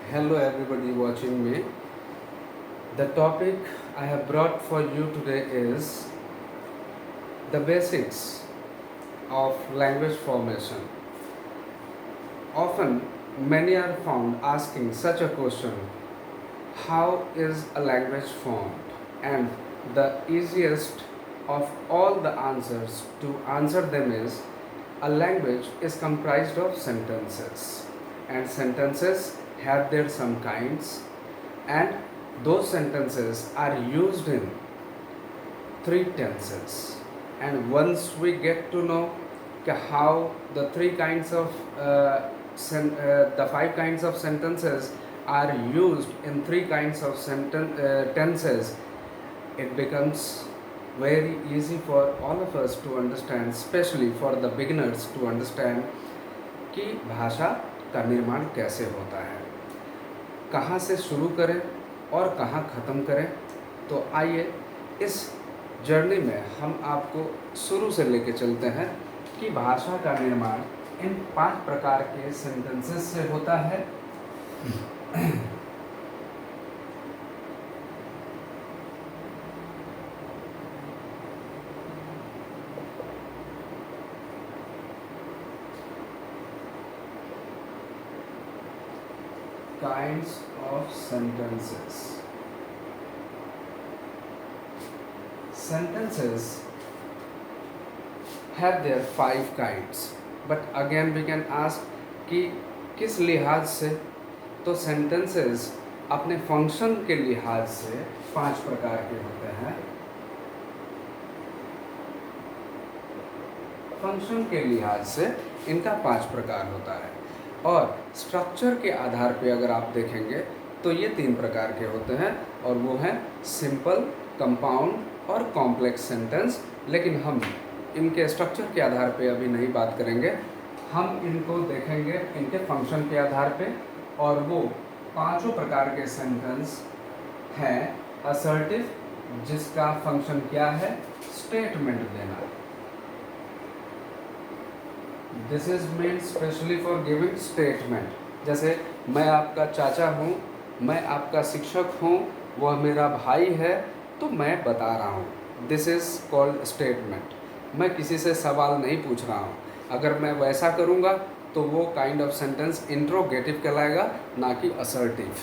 Hello, everybody watching me. The topic I have brought for you today is the basics of language formation. Often, many are found asking such a question: how is a language formed? And the easiest of all the answers to answer them is a language is comprised of sentences, and sentences have their some kinds, and those sentences are used in three tenses. And once we get to know how the three kinds of the five kinds of sentences are used in three kinds of tenses, it becomes very easy for all of us to understand, especially for the beginners to understand कि भाषा का निर्माण कैसे होता है, कहाँ से शुरू करें और कहाँ ख़त्म करें। तो आइए इस जर्नी में हम आपको शुरू से लेके चलते हैं कि भाषा का निर्माण इन 5 प्रकार के सेंटेंसेस से होता है। Kinds of sentences. Sentences have their 5 kinds, but again we can ask कि किस लिहाज से। तो sentences अपने फंक्शन के लिहाज से 5 प्रकार के होते हैं। फंक्शन के लिहाज से इनका 5 प्रकार होता है, और स्ट्रक्चर के आधार पे अगर आप देखेंगे तो ये 3 प्रकार के होते हैं, और वो हैं सिंपल, कंपाउंड और कॉम्प्लेक्स सेंटेंस। लेकिन हम इनके स्ट्रक्चर के आधार पे अभी नहीं बात करेंगे, हम इनको देखेंगे इनके फंक्शन के आधार पे। और वो 5 प्रकार के सेंटेंस हैं असर्टिव, जिसका फंक्शन क्या है, स्टेटमेंट देना। This is made specially for giving statement. जैसे मैं आपका चाचा हूँ, मैं आपका शिक्षक हूँ, वह मेरा भाई है, तो मैं बता रहा हूँ। This is called statement. मैं किसी से सवाल नहीं पूछ रहा हूँ। अगर मैं वैसा करूँगा तो वो काइंड ऑफ सेंटेंस इंट्रोगेटिव कहलाएगा, ना कि assertive.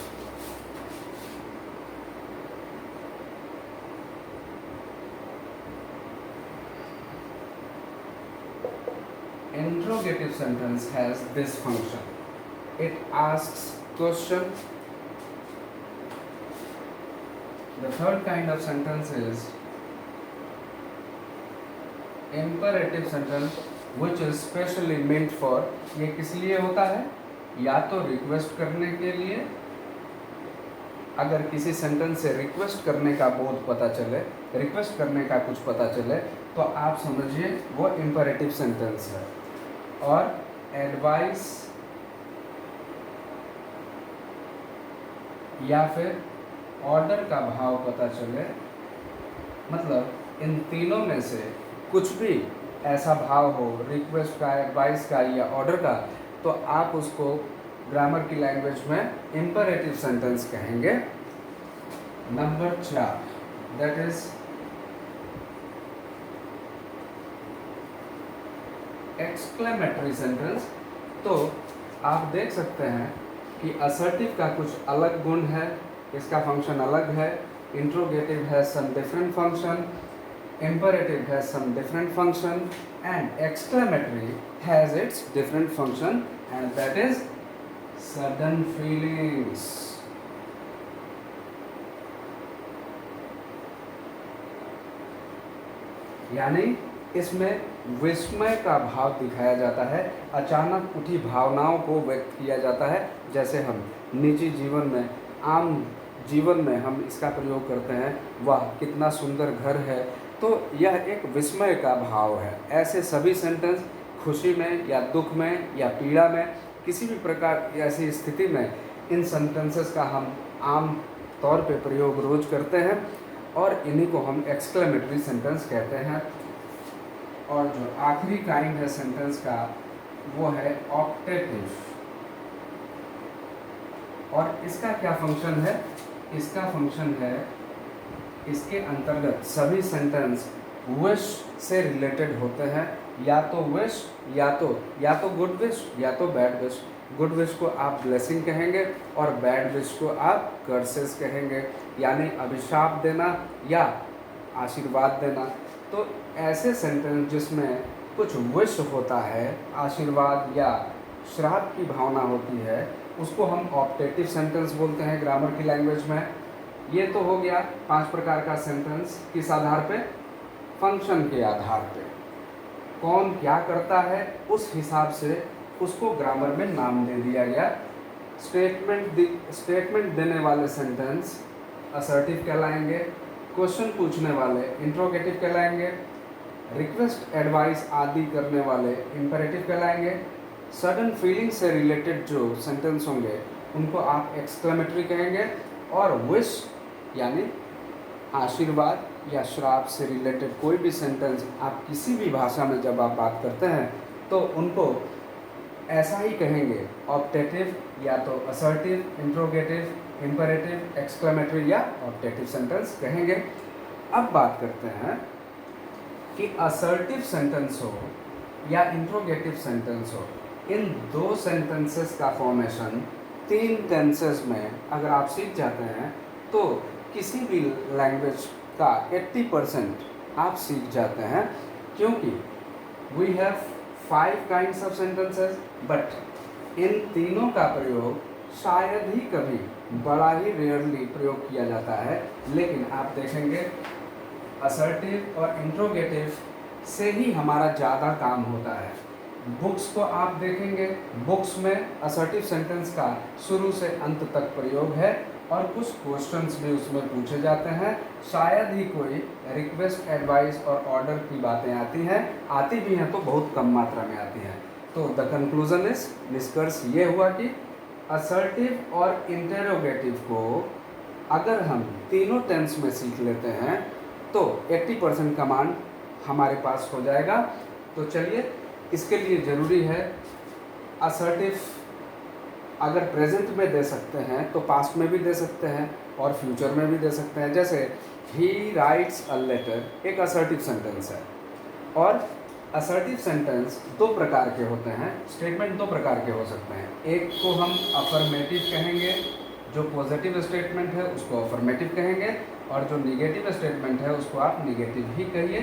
Interrogative sentence has this function. It asks question. The third kind of sentence is imperative sentence, which is specially meant for, ये किस लिए होता है, या तो रिक्वेस्ट करने के लिए। अगर किसी सेंटेंस से रिक्वेस्ट करने का बोध पता चले, रिक्वेस्ट करने का कुछ पता चले, तो आप समझिए वो इम्परेटिव सेंटेंस है। और एडवाइस या फिर ऑर्डर का भाव पता चले, मतलब इन तीनों में से कुछ भी ऐसा भाव हो, रिक्वेस्ट का, एडवाइस का या ऑर्डर का, तो आप उसको ग्रामर की लैंग्वेज में इम्परेटिव सेंटेंस कहेंगे। Number 4, that is exclamatory sentence. तो आप देख सकते हैं कि असर्टिव का कुछ अलग गुण है, इसका फंक्शन अलग है। Interrogative has some different function, imperative has some different function, and exclamatory has its different function, and that is sudden feelings. यानी इसमें विस्मय का भाव दिखाया जाता है, अचानक उठी भावनाओं को व्यक्त किया जाता है। जैसे हम निजी जीवन में, आम जीवन में हम इसका प्रयोग करते हैं, वाह कितना सुंदर घर है, तो यह एक विस्मय का भाव है। ऐसे सभी सेंटेंस खुशी में या दुख में या पीड़ा में, किसी भी प्रकार ऐसी स्थिति में इन सेंटेंसेस का हम आम तौर पे प्रयोग रोज करते हैं, और इन्हीं को हम एक्सक्लेमेटरी सेंटेंस कहते हैं। और जो आखिरी काइंड है सेंटेंस का, वो है ऑप्टेटिव। और इसका क्या फंक्शन है? इसका फंक्शन है, इसके अंतर्गत सभी सेंटेंस विश से रिलेटेड होते हैं, या तो विश या तो गुड विश या तो बैड विश। गुड विश को आप ब्लेसिंग कहेंगे और बैड विश को आप कर्सेस कहेंगे, यानी अभिशाप देना या आशीर्वाद देना। तो ऐसे सेंटेंस जिसमें कुछ विश होता है, आशीर्वाद या श्राप की भावना होती है, उसको हम ऑप्टेटिव सेंटेंस बोलते हैं ग्रामर की लैंग्वेज में। ये तो हो गया 5 प्रकार का सेंटेंस, किस आधार पे? फंक्शन के आधार पे, कौन क्या करता है उस हिसाब से उसको ग्रामर में नाम दे दिया गया। स्टेटमेंट देने वाले सेंटेंस असर्टिव कहलाएंगे, क्वेश्चन पूछने वाले इंट्रोगेटिव कहलाएंगे, रिक्वेस्ट एडवाइस आदि करने वाले इंपेरेटिव कहलाएंगे, सडन फीलिंग से रिलेटेड जो सेंटेंस होंगे उनको आप एक्सक्लेमेटरी कहेंगे, और विश यानी आशीर्वाद या श्राप से रिलेटेड कोई भी सेंटेंस आप किसी भी भाषा में जब आप बात करते हैं तो उनको ऐसा ही कहेंगे, ऑप्टेटिव या तो असर्टिव, इंट्रोगेटिव, इंपेरेटिव, एक्सक्लेमेटरी या ऑप्टेटिव सेंटेंस कहेंगे। अब बात करते हैं कि असर्टिव सेंटेंस हो या इंट्रोगेटिव सेंटेंस हो, इन दो सेंटेंसेस का फॉर्मेशन 3 टेंसेस में अगर आप सीख जाते हैं तो किसी भी लैंग्वेज का 80% आप सीख जाते हैं, क्योंकि we have 5 kinds of sentences, but इन तीनों का प्रयोग शायद ही कभी, बड़ा ही रेयरली प्रयोग किया जाता है। लेकिन आप देखेंगे असर्टिव और इंट्रोगेटिव से ही हमारा ज़्यादा काम होता है। बुक्स को आप देखेंगे, बुक्स में असर्टिव सेंटेंस का शुरू से अंत तक प्रयोग है और कुछ क्वेश्चंस भी उसमें पूछे जाते हैं। शायद ही कोई रिक्वेस्ट, एडवाइस और ऑर्डर की बातें आती हैं, आती भी हैं तो बहुत कम मात्रा में आती हैं। तो द कंक्लूजन इज, निष्कर्ष ये हुआ कि असर्टिव और इंटेरोगेटिव को अगर हम तीनों टेंस में सीख लेते हैं तो 80% कमांड हमारे पास हो जाएगा। तो चलिए, इसके लिए ज़रूरी है असर्टिव अगर प्रेजेंट में दे सकते हैं तो पास्ट में भी दे सकते हैं और फ्यूचर में भी दे सकते हैं। जैसे ही राइट्स अ लेटर एक असर्टिव सेंटेंस है, और असर्टिव सेंटेंस 2 प्रकार के होते हैं, स्टेटमेंट 2 प्रकार के हो सकते हैं। एक को हम अफर्मेटिव कहेंगे, जो पॉजिटिव स्टेटमेंट है उसको अफर्मेटिव कहेंगे, और जो निगेटिव स्टेटमेंट है उसको आप निगेटिव ही कहिए।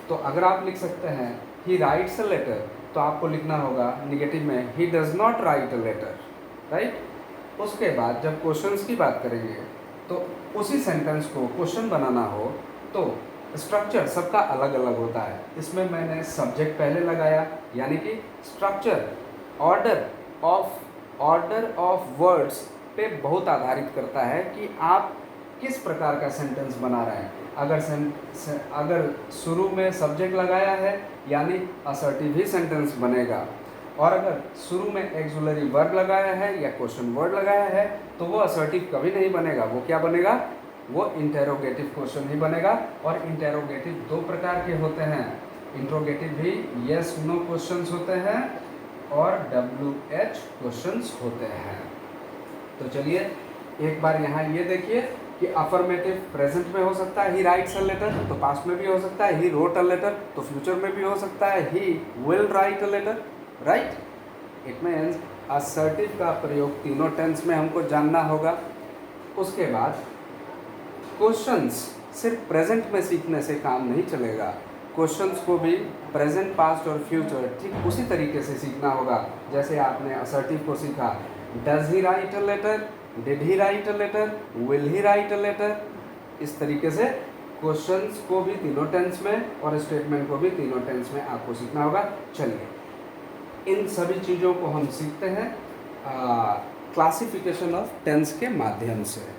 तो अगर आप लिख सकते हैं ही राइट्स अ लेटर, तो आपको लिखना होगा निगेटिव में he does not write a letter, right. उसके बाद जब क्वेश्चंस की बात करेंगे तो उसी सेंटेंस को क्वेश्चन बनाना हो तो स्ट्रक्चर सबका अलग अलग होता है। इसमें मैंने सब्जेक्ट पहले लगाया, यानी कि स्ट्रक्चर ऑर्डर ऑफ वर्ड्स पे बहुत आधारित करता है कि आप किस प्रकार का सेंटेंस बना रहे हैं। अगर शुरू में सब्जेक्ट लगाया है यानी असर्टिव ही सेंटेंस बनेगा, और अगर शुरू में एक्सुलरी वर्ब लगाया है या क्वेश्चन वर्ड लगाया है तो वो असर्टिव कभी नहीं बनेगा। वो क्या बनेगा? वो इंटेरोगेटिव क्वेश्चन ही बनेगा। और इंटेरोगेटिव 2 प्रकार के होते हैं, इंट्रोगेटिव भी यस नो क्वेश्चंस होते हैं और WH क्वेश्चंस होते हैं। तो चलिए एक बार यहाँ ये देखिए कि अफर्मेटिव प्रेजेंट में हो सकता है ही राइट्स अ लेटर, तो पास्ट में भी हो सकता है ही रोट अ लेटर, तो फ्यूचर में भी हो सकता है he will write a letter, right. It means assertive का प्रयोग तीनों टेंस में हमको जानना होगा। उसके बाद क्वेश्चंस सिर्फ प्रेजेंट में सीखने से काम नहीं चलेगा, क्वेश्चंस को भी प्रेजेंट, पास्ट और फ्यूचर ठीक उसी तरीके से सीखना होगा जैसे आपने असर्टिव को सीखा। Does he write a letter, did he write a letter, will he write a letter. इस तरीके से क्वेश्चंस को भी तीनों टेंस में और स्टेटमेंट को भी तीनों टेंस में आपको सीखना होगा। चलिए इन सभी चीज़ों को हम सीखते हैं क्लासिफिकेशन ऑफ टेंस के माध्यम से।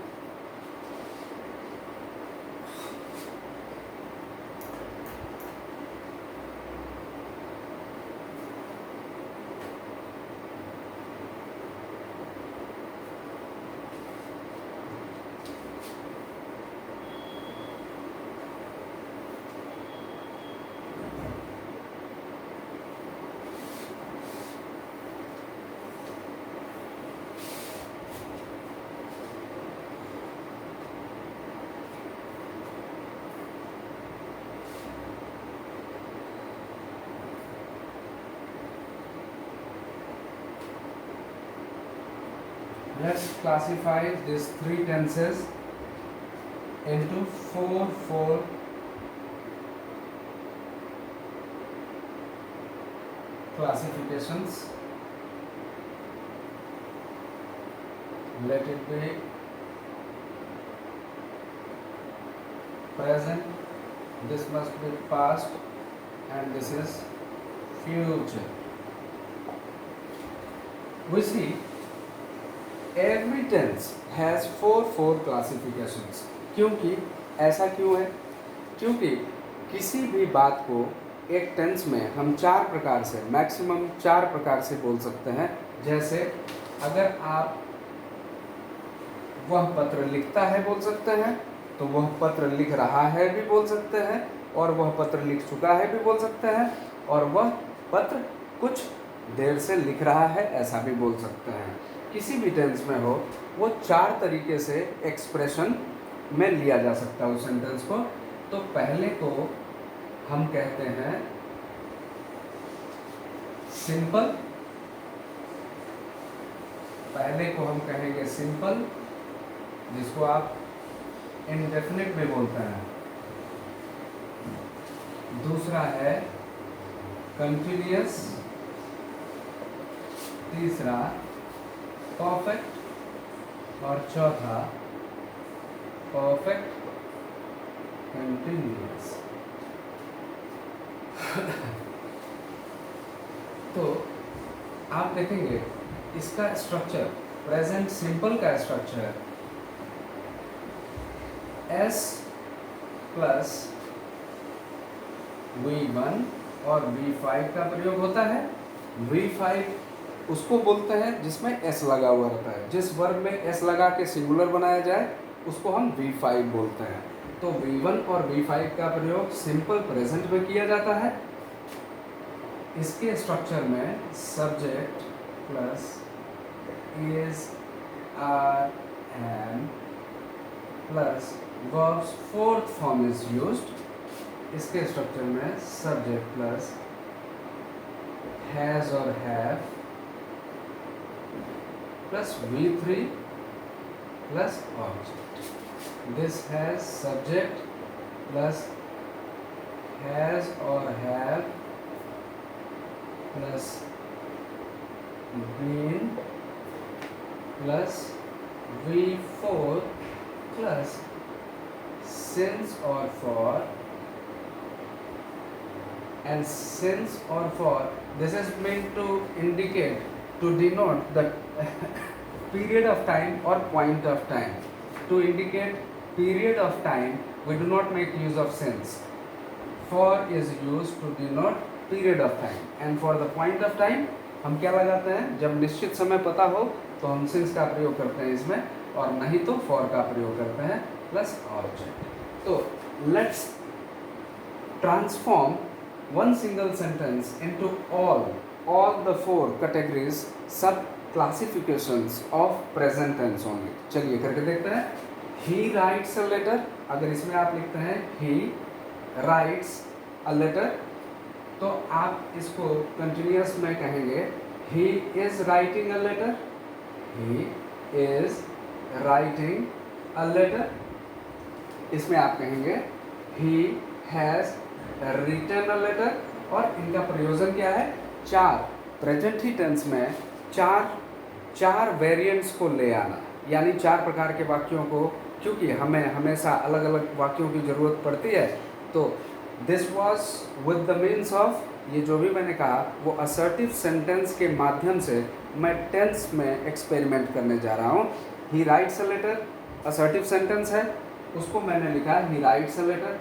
Let's classify these three tenses into four classifications. Let it be present, this must be past, and this is future. We see every tense has four classifications. क्योंकि ऐसा क्यों है? क्योंकि किसी भी बात को एक टेंस में हम चार प्रकार से, मैक्सिमम चार प्रकार से बोल सकते हैं. जैसे अगर आप वह पत्र लिखता है बोल सकते हैं, तो वह पत्र लिख रहा है भी बोल सकते हैं, और वह पत्र लिख चुका है भी बोल सकते हैं, और वह पत्र कुछ देर से लिख रहा है ऐसा भी बोल सकते हैं. किसी भी टेंस में हो वो चार तरीके से एक्सप्रेशन में लिया जा सकता है उस सेंटेंस को. तो पहले को हम कहते हैं सिंपल. पहले को हम कहेंगे सिंपल, जिसको आप इंडेफिनिट भी बोलते हैं. दूसरा है कंटिन्यूअस. तीसरा परफेक्ट, और चौथा परफेक्ट कंटिन्यूअस. तो आप देखेंगे इसका स्ट्रक्चर, प्रेजेंट सिंपल का स्ट्रक्चर S प्लस V1 और V5 का प्रयोग होता है. V5 उसको बोलते हैं जिसमें S लगा हुआ रहता है. जिस वर्ब में S लगा के सिंगुलर बनाया जाए उसको हम V5 बोलते हैं. तो V1 और V5 का प्रयोग सिंपल प्रेजेंट में किया जाता है. इसके स्ट्रक्चर में subject plus is, are, am plus verb's fourth form is used. इसके स्ट्रक्चर में सब्जेक्ट प्लस हैज और have plus V3 plus object. This has subject plus has और have plus been plus V4 plus since or for. And since or for, this is meant to indicate, to denote the period of time or point of time. To indicate period of time, we do not make use of since. For is used to denote period of time, and for the point of time हम क्या लगाते हैं? जब निश्चित समय पता हो तो हम since का प्रयोग करते हैं इसमें, और नहीं तो for का प्रयोग करते हैं प्लस ऑब्जेक्ट. तो let's transform one single sentence into all the four categories, sub classifications of present tense only. चलिए करके देखते हैं. He writes a letter. अगर इसमें आप लिखते हैं he writes a letter, तो आप इसको कंटिन्यूअस में कहेंगे he is writing a letter. He is writing a letter. इसमें आप कहेंगे he has written a letter. और इनका प्रयोजन क्या है? चार, प्रेजेंट ही टेंस में चार वेरिएंट्स को ले आना, यानी चार प्रकार के वाक्यों को, क्योंकि हमें हमेशा अलग अलग वाक्यों की ज़रूरत पड़ती है. तो this was with the means of, ये जो भी मैंने कहा वो असर्टिव सेंटेंस के माध्यम से मैं टेंस में एक्सपेरिमेंट करने जा रहा हूँ. He writes a letter assertive sentence है, उसको मैंने लिखा ही राइट्स अ लेटर.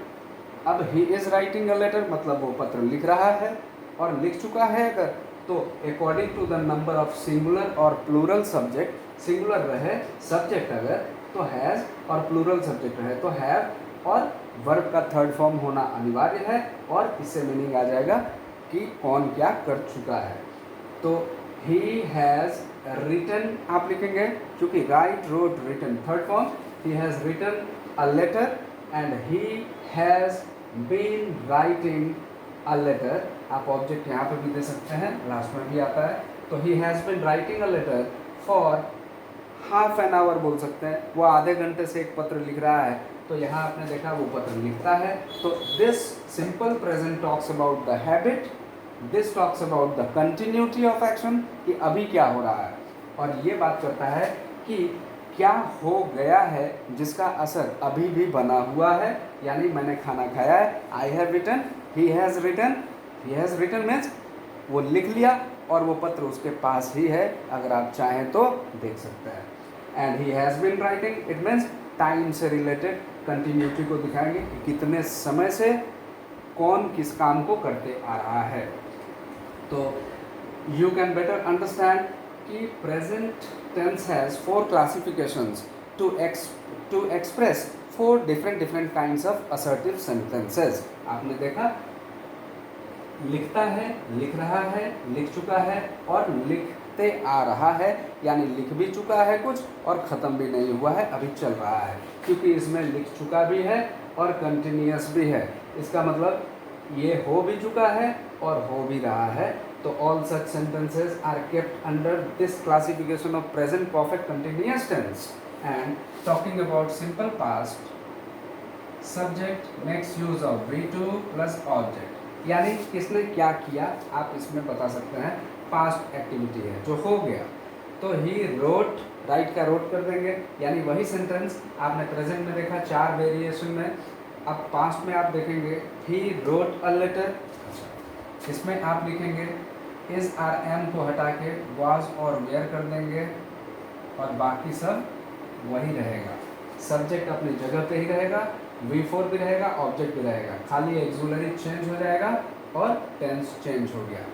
अब he is writing a letter मतलब वो पत्र लिख रहा है और लिख चुका है अगर, तो according to the number of singular और प्लूरल सब्जेक्ट, सिंगुलर रहे सब्जेक्ट अगर तो हैज़, और प्लूरल सब्जेक्ट रहे तो हैव, और वर्ब का थर्ड फॉर्म होना अनिवार्य है. और इससे मीनिंग आ जाएगा कि कौन क्या कर चुका है. तो ही हैज़ रिटन आप लिखेंगे, क्योंकि write, wrote, written third form. He has written a letter and he has been writing a letter. आप ऑब्जेक्ट यहाँ पे भी दे सकते हैं, लास्ट में भी आता है. तो he has been writing a letter for half an hour बोल सकते हैं, वो आधे घंटे से एक पत्र लिख रहा है, तो यहाँ आपने देखा वो पत्र लिखता है। तो this simple present talks about the habit, this talks about the continuity of action, कि अभी क्या हो रहा है, और ये बात करता है कि क्या हो गया है जिसका असर अभी भी बना हुआ है, यानी मैंने खाना खाया है, I have written, he has written, he has written means वो लिख लिया और वो पत्र उसके पास ही है, अगर आप चाहें तो देख सकते हैं। And he has been writing, it means time से रिलेटेड कंटिन्यूटी को दिखाएंगे कि कितने समय से कौन किस काम को करते आ रहा है। तो यू कैन बेटर अंडरस्टैंड कि present tense has 4 classifications to express 4 different kinds of assertive sentences. आपने देखा, लिखता है, लिख रहा है, लिख चुका है और लिखते आ रहा है, यानी लिख भी चुका है कुछ और ख़त्म भी नहीं हुआ है, अभी चल रहा है, क्योंकि इसमें लिख चुका भी है और कंटिन्यूअस भी है। इसका मतलब ये हो भी चुका है और हो भी रहा है। तो all such sentences are kept under this classification of present perfect continuous tense. And talking about simple past, subject makes use of V2 plus object, यानी किसने क्या किया आप इसमें बता सकते हैं। पास्ट एक्टिविटी है जो हो गया, तो ही रोट, राइट का रोट कर देंगे, यानी वही सेंटेंस आपने प्रेजेंट में देखा 4 वेरिएशन में। अब पास्ट में आप देखेंगे ही रोट अ लेटर, इसमें आप लिखेंगे इज आर एम को हटा के वाज और वेयर कर देंगे और बाकी सब वही रहेगा। सब्जेक्ट अपनी जगह पे ही रहेगा, V4 भी रहेगा, ऑब्जेक्ट भी रहेगा, खाली एक्सुलरी चेंज हो जाएगा और टेंस चेंज हो गया।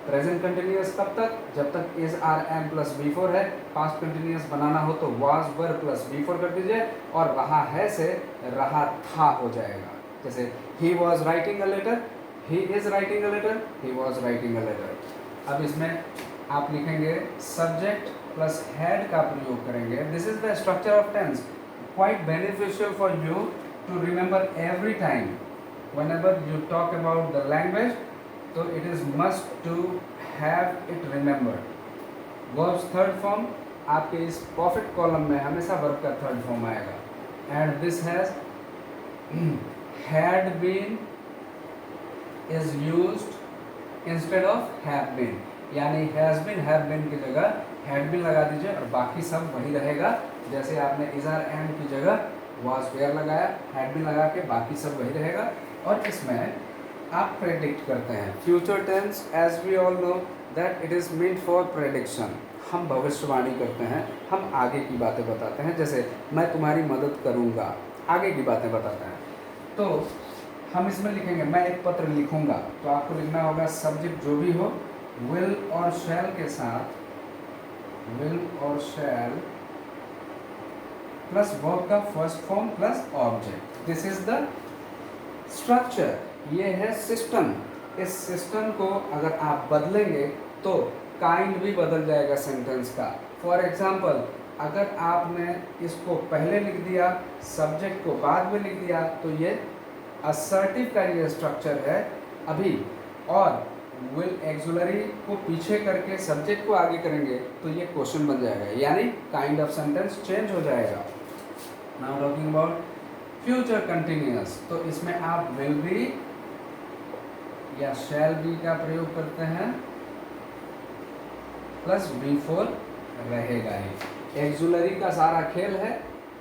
प्रेजेंट कंटिन्यूअस कब तक, जब तक is are am plus V4 है। पास्ट कंटिन्यूअस बनाना हो तो वाज वर प्लस V4 कर दीजिए और रहा है से रहा था हो जाएगा। जैसे he was writing a letter, he is writing a letter, he was writing a letter. अब इसमें आप लिखेंगे सब्जेक्ट प्लस हैड का प्रयोग करेंगे। This is the structure of tense, quite beneficial for you to remember every time whenever you talk about the language, so it is must to have it remembered. Verbs third form आपके इस perfect column में हमेशा verb का third form आएगा, and this has had been is used instead of have been, यानी has been have been की जगह had been लगा दीजिए और बाकी सब वही रहेगा। जैसे आपने इज आर एम की जगह वाज वेयर लगाया, हैड बीन लगा के बाकी सब वही रहेगा। और इसमें आप प्रेडिक्ट करते हैं future tense, as we all know that it is meant for prediction. हम भविष्यवाणी करते हैं, हम आगे की बातें बताते हैं, जैसे मैं तुम्हारी मदद करूँगा, आगे की बातें बताते हैं। तो हम इसमें लिखेंगे मैं एक पत्र लिखूँगा, तो आपको लिखना होगा सब्जेक्ट जो भी हो विल और शैल के साथ, विल और शैल प्लस वर्ब का first form plus object. This is the structure, ये है सिस्टम। इस सिस्टम को अगर आप बदलेंगे तो काइंड भी बदल जाएगा सेंटेंस का। फॉर एग्जाम्पल, अगर आपने इसको पहले लिख दिया, सब्जेक्ट को बाद में लिख दिया, तो ये असर्टिव का ये स्ट्रक्चर है अभी, और विल एक्सुलरी को पीछे करके सब्जेक्ट को आगे करेंगे तो ये क्वेश्चन बन जाएगा, यानी काइंड ऑफ सेंटेंस चेंज हो जाएगा। Now talking about future continuous, तो इसमें आप विल बी या शैल बी का प्रयोग करते हैं प्लस V4 रहेगा ही। एक्सुलरी का सारा खेल है।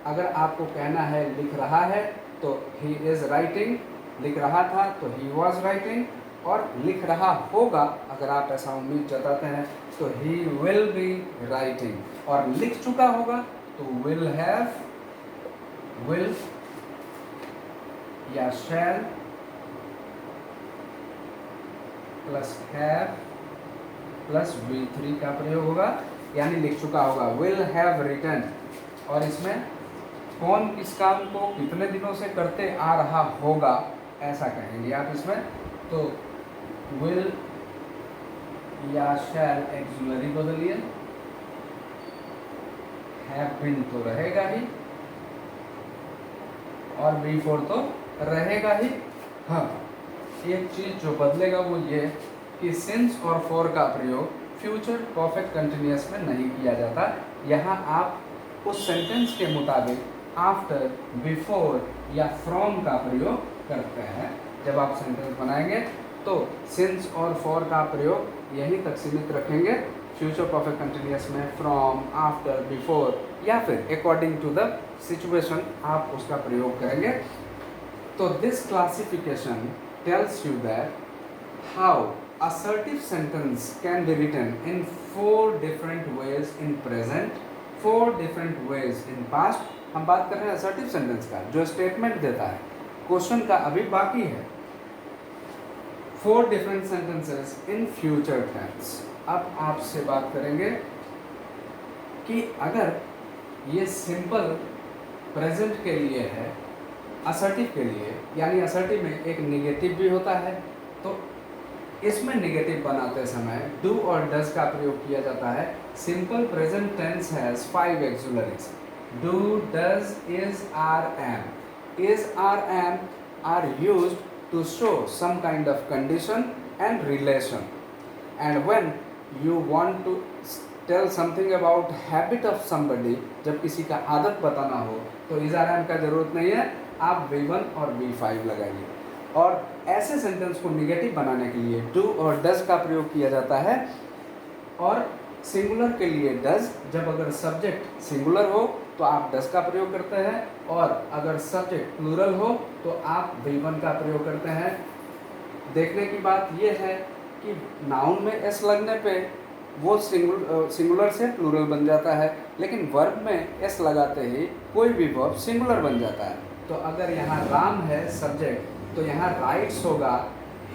अगर आपको कहना है लिख रहा है तो ही इज राइटिंग, लिख रहा था तो ही वॉज राइटिंग, और लिख रहा होगा अगर आप ऐसा उम्मीद जताते हैं तो ही विल बी राइटिंग, और लिख चुका होगा तो विल हैव, विल या शैल प्लस हैव प्लस V3 का प्रयोग होगा, यानी लिख चुका होगा विल हैव रिटन। और इसमें कौन किस काम को कितने दिनों से करते आ रहा होगा ऐसा कहेंगे आप इसमें। तो विल या शैल एक्सुलरी बदलिए, हैव बीन तो रहेगा ही और V4 तो रहेगा ही। हाँ, एक चीज़ जो बदलेगा वो ये कि सिंस और फॉर का प्रयोग फ्यूचर परफेक्ट कंटिन्यूअस में नहीं किया जाता। यहाँ आप उस सेंटेंस के मुताबिक आफ्टर, बिफोर या फ्रॉम का प्रयोग करते हैं। जब आप सेंटेंस बनाएंगे तो सिंस और फॉर का प्रयोग यहीं तक सीमित रखेंगे। फ्यूचर परफेक्ट कंटिन्यूअस में फ्रॉम, आफ्टर, बिफोर या फिर अकॉर्डिंग टू द सिचुएशन आप उसका प्रयोग करेंगे। तो this classification tells you that how assertive sentence can be written in 4 different ways in present, 4 different ways in past। हम बात कर रहे हैं assertive sentence का जो स्टेटमेंट देता है, क्वेश्चन का अभी बाकी है। 4 different sentences in future tense। अब आपसे बात करेंगे कि अगर ये सिंपल प्रेजेंट के लिए है, असर्टिव के लिए, यानी असर्टिव में एक निगेटिव भी होता है, तो इसमें निगेटिव बनाते समय डू और डज का प्रयोग किया जाता है। Simple present tense has 5 auxiliaries. Do, does, is, are, am. Is, are, am are used to show some kind of condition and relation. And when you want to tell something about habit of somebody, जब किसी का आदत बताना हो तो is, are, M का जरूरत नहीं है, आप V1 और V5 लगाइए। और ऐसे सेंटेंस को निगेटिव बनाने के लिए डू और डज का प्रयोग किया जाता है। और सिंगुलर के लिए डज, जब अगर सब्जेक्ट सिंगुलर हो तो आप डज का प्रयोग करते हैं, और अगर सब्जेक्ट प्लूरल हो तो आप V1 का प्रयोग करते हैं। देखने की बात यह है कि नाउन में एस लगने पे वो सिंगुलर से प्लूरल बन जाता है, लेकिन वर्ब में एस लगाते ही कोई भी वर्ब सिंगुलर बन जाता है। तो अगर यहाँ राम है सब्जेक्ट तो यहाँ राइट्स होगा,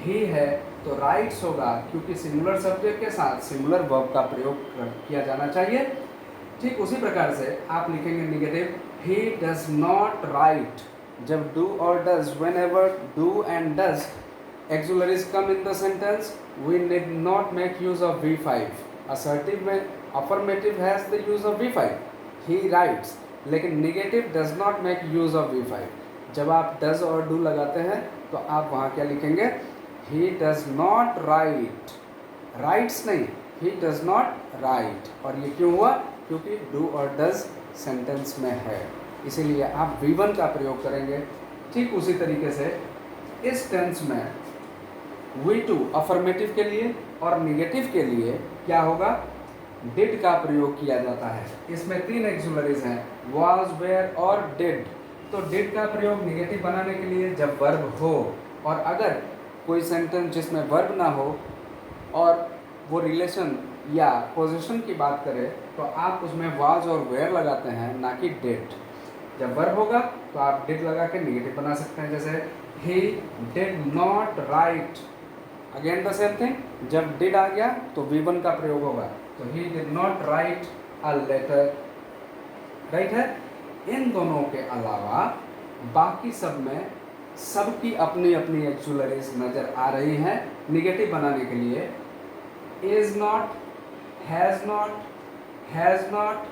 ही है तो राइट्स होगा, क्योंकि सिंगुलर सब्जेक्ट के साथ सिंगुलर वर्ब का प्रयोग किया जाना चाहिए। ठीक उसी प्रकार से आप लिखेंगे negative, he does not right. जब डू और does, when ever do and does auxiliaries come in the sentence, we need not make use of V5। assertive में affirmative has the use of V5, he writes, लेकिन negative does not make use of V5। जब आप does और do लगाते हैं तो आप वहाँ क्या लिखेंगे, he does not write, writes नहीं, he does not write। और ये क्यों हुआ, क्योंकि do और does सेंटेंस में है, इसीलिए आप V1 का प्रयोग करेंगे। ठीक उसी तरीके से इस टेंस में V2 अफर्मेटिव के लिए और निगेटिव के लिए क्या होगा, डिड का प्रयोग किया जाता है। इसमें 3 एक्सुलरीज हैं, वाज, वेयर और डिड। तो डिड का प्रयोग निगेटिव बनाने के लिए जब वर्ब हो, और अगर कोई सेंटेंस जिसमें वर्ब ना हो और वो रिलेशन या पोजीशन की बात करें तो आप उसमें वाज और वेयर लगाते हैं, ना कि डिड। जब वर्ब होगा तो आप डिड लगा के निगेटिव बना सकते हैं, जैसे he did not write. Again the same thing, जब डिड आ गया तो V1 का प्रयोग होगा, तो he did not write a letter. Right है। इन दोनों के अलावा बाकी सब में सबकी अपनी अपनी एक्सुलरीज नज़र आ रही हैं निगेटिव बनाने के लिए। Is not, has not, has not,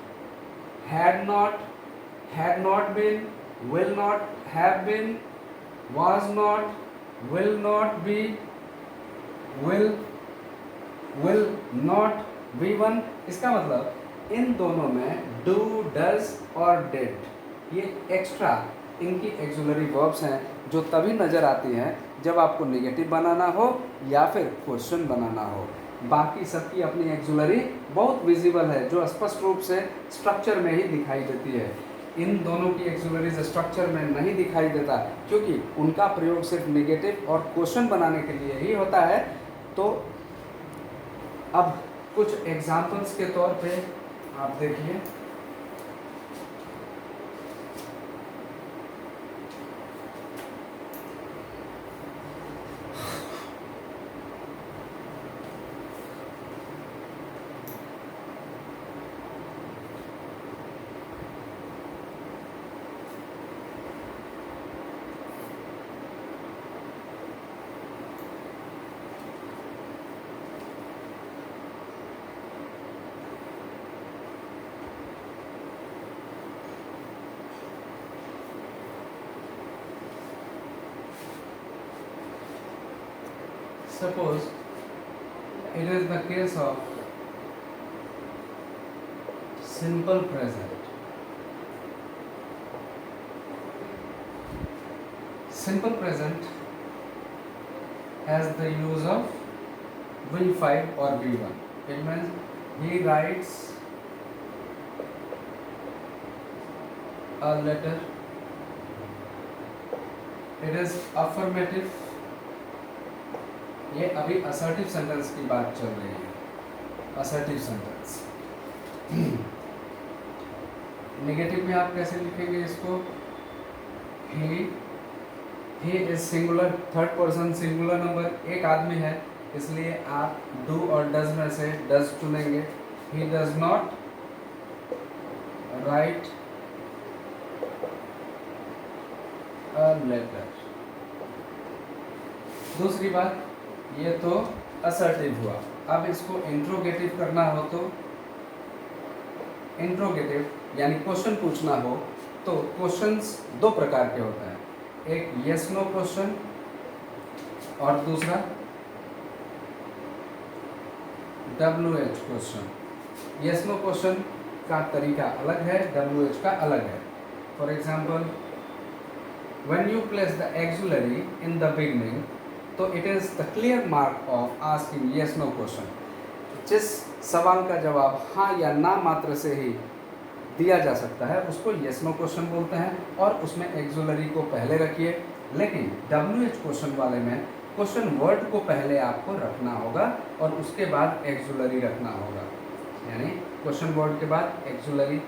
had not been, will not have been, was not, will not be, will not V1। इसका मतलब इन दोनों में do, does और did ये एक्स्ट्रा इनकी एक्सुलरी वर्ब्स हैं जो तभी नज़र आती हैं जब आपको निगेटिव बनाना हो या फिर क्वेश्चन बनाना हो। बाकी सबकी अपनी एक्सुलरी बहुत विजिबल है, जो स्पष्ट रूप से स्ट्रक्चर में ही दिखाई देती है। इन दोनों की एक्सुलरीज स्ट्रक्चर में नहीं दिखाई देता, क्योंकि उनका प्रयोग सिर्फ नेगेटिव और क्वेश्चन बनाने के लिए ही होता है। तो अब कुछ एग्जाम्पल्स के तौर पे आप देखिए। Suppose it is the case of simple present। simple present has the use of V5 or V1. It means he writes a letter. It is affirmative. ये अभी assertive sentence की बात चल रही है. Assertive sentence. नेगेटिव में आप कैसे लिखेंगे इसको? he is singular, third person singular number, एक आदमी है, इसलिए आप डू और डज में से डज चुनेंगे. he does not write a letter. दूसरी बात, ये तो असर्टिव हुआ. अब इसको इंट्रोगेटिव करना हो तो इंट्रोगेटिव यानी क्वेश्चन पूछना हो तो क्वेश्चंस दो प्रकार के होते हैं. एक यस नो क्वेश्चन और दूसरा WH question. Yes no question का तरीका अलग है, WH का अलग है. For example, when you place the auxiliary in the beginning, तो it is the clear mark of asking yes no question. जिस सवाल का जवाब हाँ या ना मात्र से ही दिया जा सकता है उसको yes no question बोलते हैं, और उसमें auxiliary को पहले रखिए. लेकिन WH क्वेश्चन वाले में क्वेश्चन वर्ड को पहले आपको रखना होगा और उसके बाद auxiliary रखना होगा. यानी क्वेश्चन वर्ड के बाद auxiliary,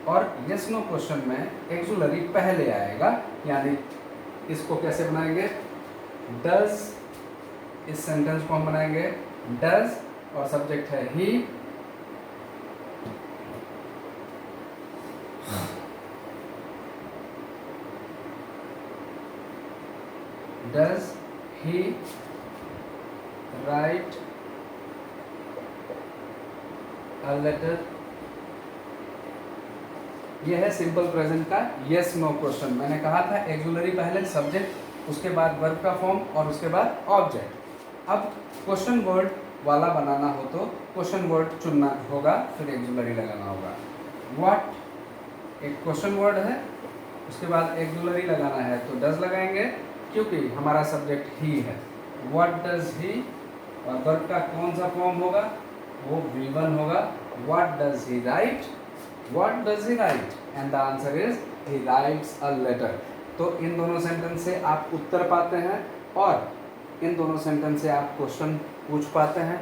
और yes no क्वेश्चन में auxiliary पहले आएगा. यानी इसको कैसे बनाएंगे? डज, इस सेंटेंस को हम बनाएंगे डज और सब्जेक्ट है he. Does he write a letter. यह है सिंपल प्रेजेंट का यस नो क्वेश्चन. मैंने कहा था एक्सुलरी पहले, सब्जेक्ट, उसके बाद वर्ब का फॉर्म और उसके बाद ऑब्जेक्ट. अब क्वेश्चन वर्ड वाला बनाना हो तो क्वेश्चन वर्ड चुनना होगा, फिर एक्सुलरी लगाना होगा. व्हाट एक क्वेश्चन वर्ड है, उसके बाद एक्सुलरी लगाना है तो डज लगाएंगे क्योंकि हमारा सब्जेक्ट ही है. व्हाट डज ही, और वर्ब का कौन सा फॉर्म होगा? वो V1 होगा. What does he write, what does he write, and the answer is he writes a letter. तो इन दोनों सेंटेंस से आप उत्तर पाते हैं और इन दोनों सेंटेंस से आप क्वेश्चन पूछ पाते हैं.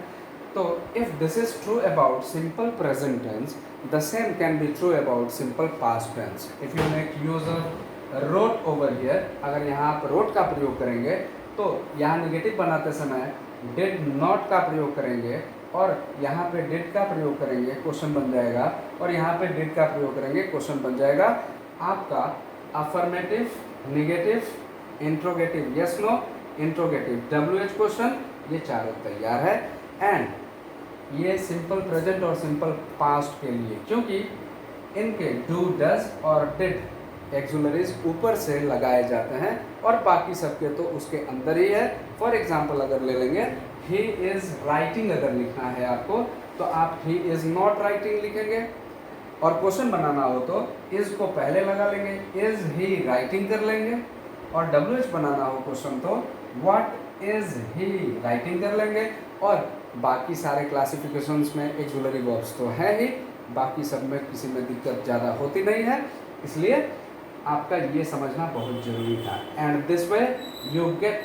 तो if this is true about simple present tense, the same can be true about simple past tense. If you make use of wrote over here, अगर यहाँ आप रोट का प्रयोग करेंगे तो यहाँ निगेटिव बनाते समय डिड नॉट का प्रयोग करेंगे, और यहाँ पे डिड का प्रयोग करेंगे क्वेश्चन बन जाएगा, और यहाँ पे डिड का प्रयोग करेंगे क्वेश्चन बन जाएगा. आपका affirmative, negative, interrogative yes no, interrogative WH question, ये चारों तैयार है. एंड ये सिंपल प्रेजेंट और सिंपल पास्ट के लिए, क्योंकि इनके डू, डज और डिड एक्सुलरीज ऊपर से लगाए जाते हैं और बाकी सबके तो उसके अंदर ही है. फॉर एग्जाम्पल अगर ले लेंगे ही इज़ राइटिंग, अगर लिखना है आपको तो आप ही इज़ नॉट राइटिंग लिखेंगे, और क्वेश्चन बनाना हो तो इज़ को पहले लगा लेंगे, इज़ ही राइटिंग कर लेंगे, और WH बनाना हो क्वेश्चन तो व्हाट इज़ ही राइटिंग कर लेंगे. और बाकी सारे क्लासिफिकेशंस में एक्सुलरी वर्ब्स तो है ही, बाकी सब में किसी में दिक्कत ज़्यादा होती नहीं है. इसलिए आपका ये समझना बहुत ज़रूरी था. And this way you get